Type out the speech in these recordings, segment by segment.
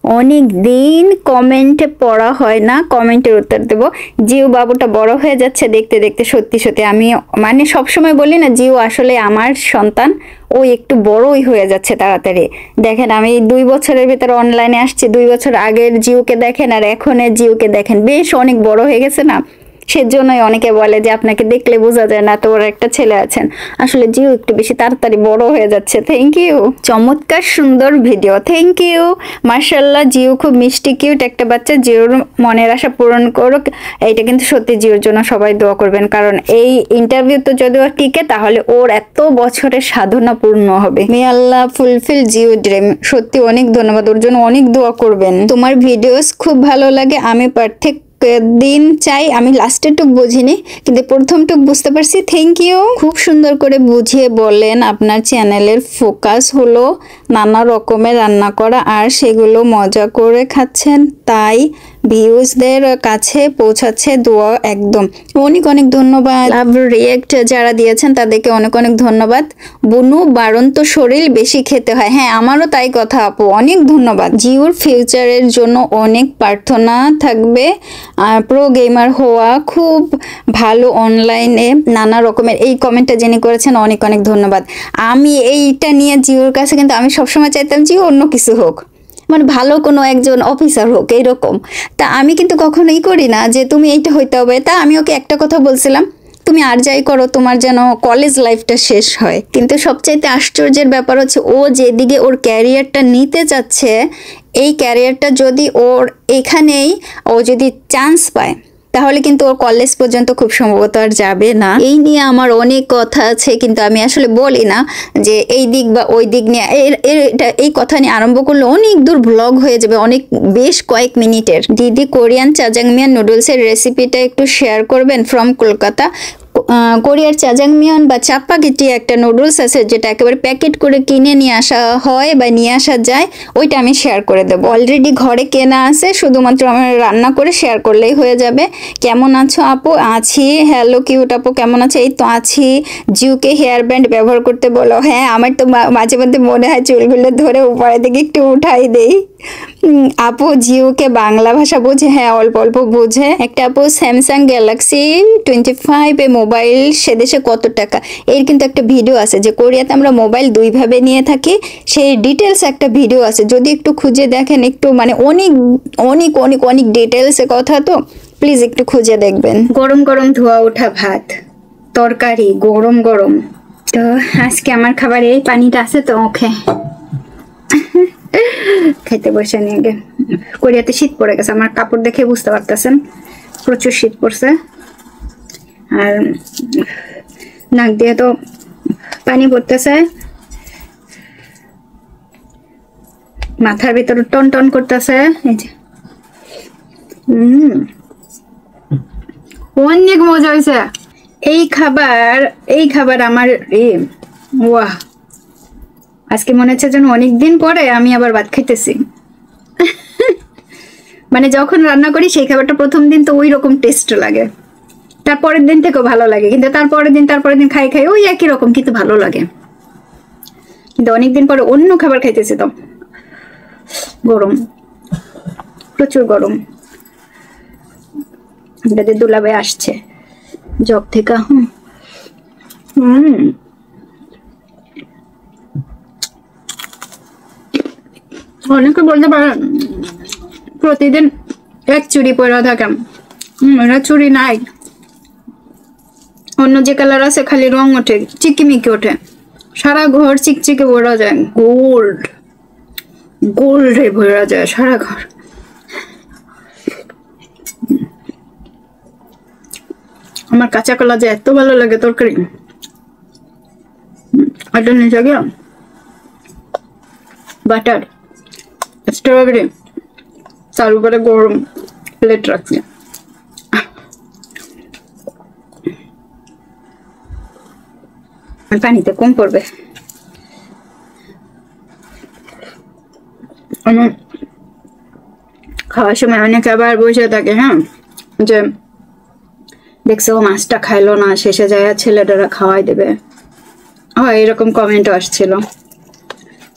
অনেক দিন কমেন্টে পড়া হয় না, কমেন্টের উত্তর দেব। জিউ বাবুটা বড় হয়ে যাচ্ছে দেখতে দেখতে, সত্যি সত্যি আমি মানে সবসময় বলি না, জিউ আসলে আমার সন্তান, ও একটু বড়ই হয়ে যাচ্ছে তাড়াতাড়ি। দেখেন আমি 2 বছরের ভিতরে অনলাইনে আসছি, 2 বছর আগের জিউকে দেখেন আর এখনের জিউকে দেখেন, বেশ অনেক বড় হয়ে গেছে না। সেজন্যই অনেকে বলে যে আপনাকে দেখলে বোঝা যায় না তো ওর একটা ছেলে আছেন। আসলে জিও একটু বেশি তাড়াতাড়ি বড় হয়ে যাচ্ছে। থ্যাংক ইউ, চমৎকার সুন্দর ভিডিও, থ্যাংক ইউ। মার্শাল্লাহ, জিও খুব মিষ্টি কিউট একটা বাচ্চা, জিওর মনের আশা পূরণ করুক। এইটা কিন্তু সত্যি জিওর জন্য সবাই দোয়া করবেন, কারণ এই ইন্টারভিউ তো যদি ওর টিকে তাহলে ওর এত বছরের সাধনা পূর্ণ হবে। মে আল্লাহ ফুলফিল জিও ড্রিম। সত্যি অনেক ধন্যবাদ, ওর জন্য অনেক দোয়া করবেন। তোমার ভিডিওস খুব ভালো লাগে, আমি পারফেক্ট দিন চাই। আমি লাস্টের টুক বুঝিনি কিন্তু প্রথম টুক বুঝতে পারছি। থ্যাংক ইউ, খুব সুন্দর করে বুঝিয়ে বলেন। আপনার চ্যানেলের ফোকাস হলো নানা রকমের রান্না করা আর সেগুলো মজা করে খাচ্ছেন, তাই ভিউজদের কাছে পৌঁছাচ্ছে। দোয়া একদম। অনেক অনেক ধন্যবাদ। লাভ রিয়েক্ট যারা দিয়েছেন তাদেরকে অনেক অনেক ধন্যবাদ। বুনু বাড়ন্ত শরীর বেশি খেতে হয়, হ্যাঁ আমারও তাই কথা আপু, অনেক ধন্যবাদ। জিওর ফিউচারের জন্য অনেক প্রার্থনা থাকবে, প্রো গেমার হওয়া, খুব ভালো অনলাইনে নানা রকমের। এই কমেন্টটা যিনি করেছেন অনেক অনেক ধন্যবাদ। আমি এইটা নিয়ে জিওর কাছে কিন্তু আমি সবসময় চাইতাম জিও অন্য কিছু হোক, মানে ভালো কোনো একজন অফিসার হোক এইরকম। তা আমি কিন্তু কখনোই করি না যে তুমি এইটা হইতে হবে। তা আমি ওকে একটা কথা বলছিলাম, তুমি আর যাই করো তোমার যেন কলেজ লাইফটা শেষ হয়। কিন্তু সবচাইতে আশ্চর্যের ব্যাপার হচ্ছে ও যেদিকে ওর ক্যারিয়ারটা নিতে চাচ্ছে, এই ক্যারিয়ারটা যদি ওর এখানেই ও যদি চান্স পায় তাহলে কিন্তু ওর কলেজ পর্যন্ত খুব সম্ভবত আর যাবে না। এই নিয়ে আমার অনেক কথা আছে কিন্তু আমি আসলে বলি না যে এই দিক বা ওই দিক নিয়ে। এই কথা নিয়ে আরম্ভ করলে অনেক দূর ব্লগ হয়ে যাবে, অনেক বেশ কয়েক মিনিটের। দিদি কোরিয়ান চাজাংমিয়ান নুডলসের রেসিপিটা একটু শেয়ার করবেন ফ্রম কলকাতা। কোরিয়ার চাজাংমিয়ান বা চাপ্পাগেটি একটা নুডলস আছে যেটা একেবারে প্যাকেট করে কিনে নিয়ে আসা হয় বা নিয়ে আসা যায়, ওইটা আমি শেয়ার করে দেবো। অলরেডি ঘরে কেনা আছে, শুধুমাত্র আমার রান্না করে শেয়ার করলেই হয়ে যাবে। কেমন আছো আপু? আছি। হ্যালো কিউট আপু, কেমন আছে? এই তো আছি। জিউকে হেয়ার ব্যান্ড ব্যবহার করতে বলো। হ্যাঁ আমার তো মাঝে মধ্যে মনে হয় চুলগুলো ধরে উপরে দিকে একটু উঠাই দেই। আপু জিওকে বাংলা ভাষা বোঝে? হ্যাঁ অল্প অল্প বোঝে। একটা আপু স্যামসাং গ্যালাক্সি 25 এ মোবাইল সে দেশে কত টাকা, এর কিন্তু একটা ভিডিও আছে যে কোরিয়াতে আমরা মোবাইল দুইভাবে নিয়ে থাকি, সেই ডিটেলস একটা ভিডিও আছে, যদি একটু খুঁজে দেখেন, একটু মানে অনেক অনেক অনেক অনেক ডিটেলসে কথা, তো প্লিজ একটু খুঁজে দেখবেন। গরম গরম ধোয়া ওঠা ভাত তরকারি গরম গরম। তো আজকে আমার খাবার এই পানিটা আছে তো ওকে খেতে বসে নিয়ে গে। কোরিয়াতে শীত পড়ে গেছে, আমার কাপড় দেখে বুঝতে পারতেছেন প্রচুর শীত পড়ছে। আর নাক দিয়ে তো পানি পড়তেছে, মাথার ভিতরে টন টন করতেছে। এই যে অনেক মজা হয়েছে। এই খাবার আমার ওয়াহ, আজকে মনে হচ্ছে যেন অনেকদিন পরে আমি আবার ভাত খাইতেছি। মানে যখন রান্না করি সেই খাবারটা প্রথম দিন তো ওই রকম টেস্ট লাগে, তারপরের দিন থেকেও ভালো লাগে, কিন্তু তারপরের দিন খাই ওই একই রকম, কিন্তু ভালো লাগে। কিন্তু অনেকদিন পরে অন্য খাবার খাইতেছি তো। গরম, প্রচুর গরম। দুলাভাই আসছে জব থেকে। অনেকে বলতে পারেন প্রতিদিন এক চুড়ি পরা থাকেন, এটা চুড়ি নাই, অন্য যে কালার আছে খালি রং ওঠে, চিকিমিকি ওঠে, সারা ঘর চিকচিকে ভরা যায়, গোল্ডে ভরা যায় সারা ঘর। আমার কাঁচা কলা যে এত ভালো লাগে তরকারি, এটা নিচে গিয়ে বাটার স্ট্রবেরি তার উপরে গরম প্লেট রাখছি। পানিতে কম পড়বে। খাওয়ার সময় অনেকে আবার বসে থাকে, হ্যাঁ যে দেখছো মাছটা খাইলো না, শেষে যায় ছেলেটারা খাওয়াই দেবে, হয় এরকম কমেন্টও আসছিল।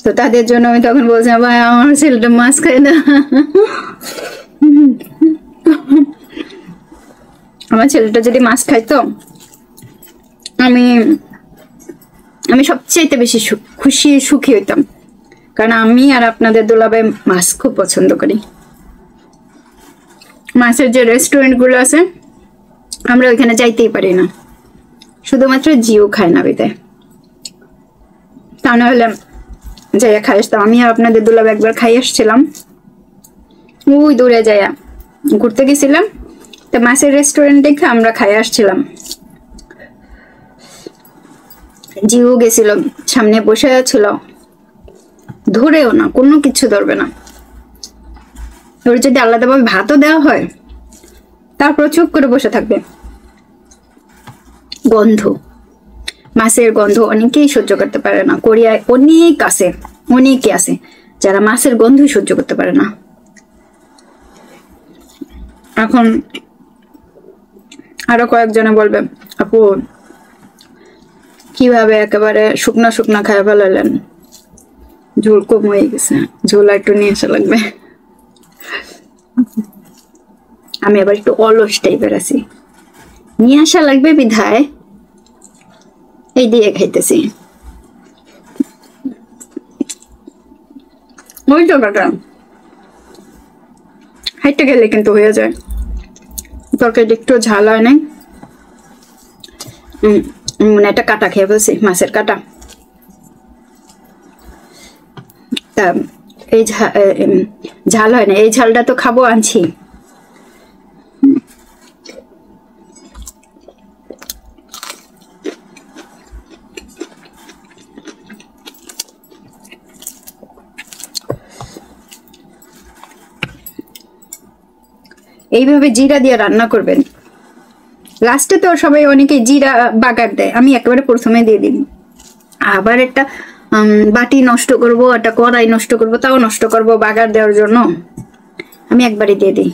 তো তাদের জন্য আমি তখন বলছিলাম, ভাই আমার ছেলেটা মাছ খায় না। আমার ছেলেটা যদি মাছ খাইতো, আমি আমি সবচেয়ে বেশি খুশি সুখী হইতাম, কারণ আমি আর আপনাদের দুলাভাই মাছ খুব পছন্দ করি। মাছের যে রেস্টুরেন্ট গুলো আছে আমরা ওইখানে যাইতেই পারি না, শুধুমাত্র জিও খায় না বিদায়, তা না হলে যাইয়া খাই আসতাম। আমি আর আপনাদের দুলাভাই একবার খাই আসছিলাম, ওই দূরে যাইয়া ঘুরতে গেছিলাম, তা মাছের রেস্টুরেন্ট দেখে আমরা খাই আসছিলাম। জিও গেছিল, সামনে বসে ছিল, ধরেও না, কোনো কিছু ধরবে না। ওর যদি আলাদাভাবে ভাতও দেওয়া হয় তারপর চুপ করে বসে থাকবে। গন্ধ, মাছের গন্ধ অনেকেই সহ্য করতে পারে না। কোরিয়ায় অনেকে আছে যারা মাছের গন্ধই সহ্য করতে পারে না। এখন আরো কয়েকজনে বলবে, আপু কিভাবে একেবারে শুকনা শুকনা খায় ফেলালেন, ঝোল কম হয়ে গেছে, ঝোল একটু নিয়ে আসা লাগবে। আমি আবার একটু অলস টাইপের আছি, নিয়ে আসা লাগবে বিধায় এই দিয়ে খাইতেছি। ওই তো কাকা হাইটে গেলে কিন্তু হয়ে যায়, তরকারি একটু ঝাল হয় নাই। মানে একটা কাটা খেয়ে ফেলছি, মাছের কাটা। তা এই ঝাল হয় না, এই ঝালটা তো খাবো আনছি। এইভাবে জিরা দিয়ে রান্না করবেন। লাস্টে তো সবাই অনেকে জিরা বাগার দেয়, আমি একেবারে প্রথমে দিয়ে দিই। আবার একটা বাটি নষ্ট করব, একটা কড়াই নষ্ট করব, তাও নষ্ট করব বাগার দেওয়ার জন্য, আমি একবারে দিয়ে দিই।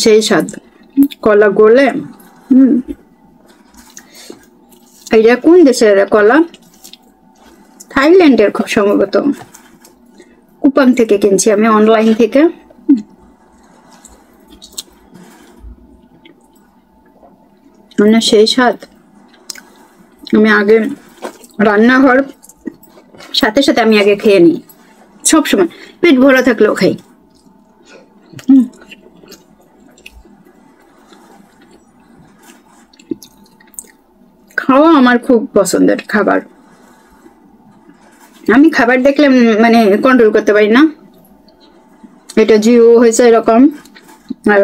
সেই স্বাদ, কলা গলে। এইটা কোন দেশের কলা? থাইল্যান্ডের খুব সম্ভবত, কুপাং থেকে কিনছি আমি, অনলাইন থেকে। মানে সেই স্বাদ, আমি আগে রান্না হওয়ার সাথে সাথে আমি আগে খেয়ে নিই, সবসময় পেট ভরা থাকলেও খাই। খাওয়া আমার খুব পছন্দের খাবার। আমি খাবার দেখলে মানে কন্ট্রোল করতে পারি না। এটা জিও হয়েছে এরকম, আর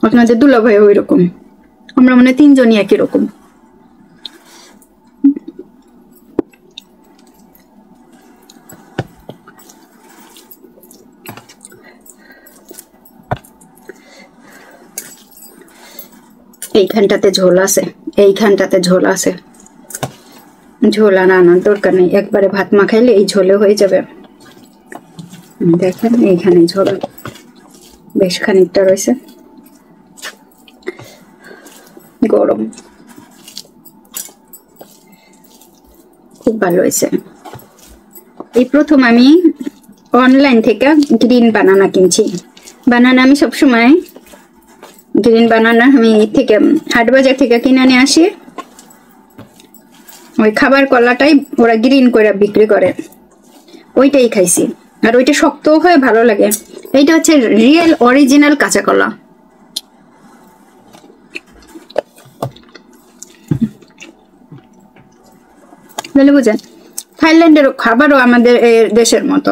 আপনাদের দুলাভাই ওই রকম, আমরা মানে তিনজনই একই রকম। এইখানটাতে ঝোল আছে, এইখানটাতে ঝোল আছে, ঝোল আর আনার দরকার নেই, একবারে ভাত মাখাইলে এই ঝোলে হয়ে যাবে। দেখেন এইখানে ঝোল বেশ খানিকটা রয়েছে, গরম, খুব ভালো হয়েছে। এই প্রথম আমি অনলাইন থেকে গ্রিন বানানা কিনছি। বানানা আমি সবসময় গ্রিন বানানা আমি থেকে হাট বাজার থেকে কিনে নিয়ে আসি, ওই খাবার কলাটাই ওরা গ্রিন করে বিক্রি করে, ওইটাই খাইছি। আর ওইটা শক্ত হয়, ভালো লাগে। এইটা হচ্ছে রিয়েল অরিজিনাল কাঁচা কলা। বুঝেন, থাইল্যান্ডের খাবারও আমাদের দেশের মতো,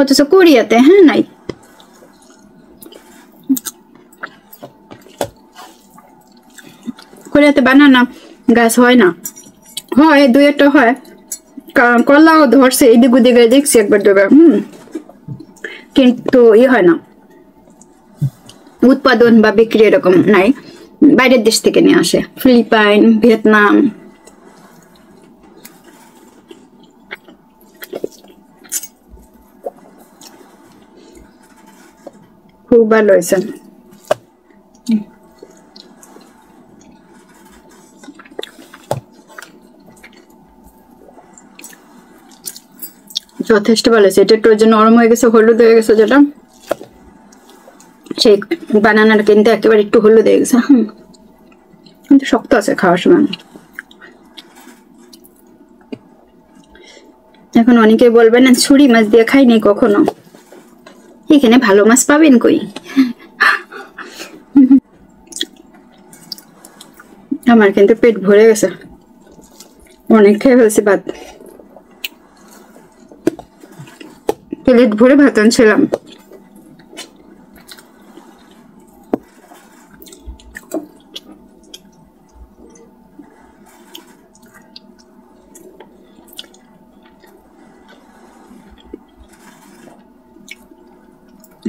অথচ কোরিয়াতে হ্যাঁ নাই। কোরিয়াতে বানানা গাছ হয় না, হয় দুই একটা হয়, কলাও ধরছে এদিক ওদিকে দেখছি একবার দুবার, কিন্তু হয় না, উৎপাদন বা বিক্রি এরকম নাই। বাইরের দেশ থেকে নিয়ে আসে, ফিলিপাইন, ভিয়েতনাম। খুব ভালো হয়েছে। যথেষ্ট ভালো হয়েছে। এটা একটু জন্য নরম হয়ে গেছে, হলুদ হয়ে গেছে, যেটা সেই বানানাটা কিন্তু একেবারে একটু হলুদ হয়ে গেছে। কিন্তু শক্ত আছে খাওয়ার সময়। এখন অনেকে বলবেন না ছুরি মাছ দিয়ে খাইনি কখনো, এখানে ভালো মাছ পাবেন কই? আমার কিন্তু পেট ভরে গেছে, অনেক খেয়ে ফেলছি ভাত, প্লেট ভরে ভাত আনছিলাম।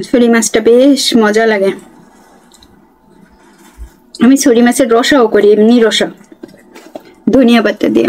ছুরি মাছটা বেশ মজা লাগে। আমি ছুরি মাছের রসাও করি, এমনি রসা ধনিয়া পাতা দিয়ে।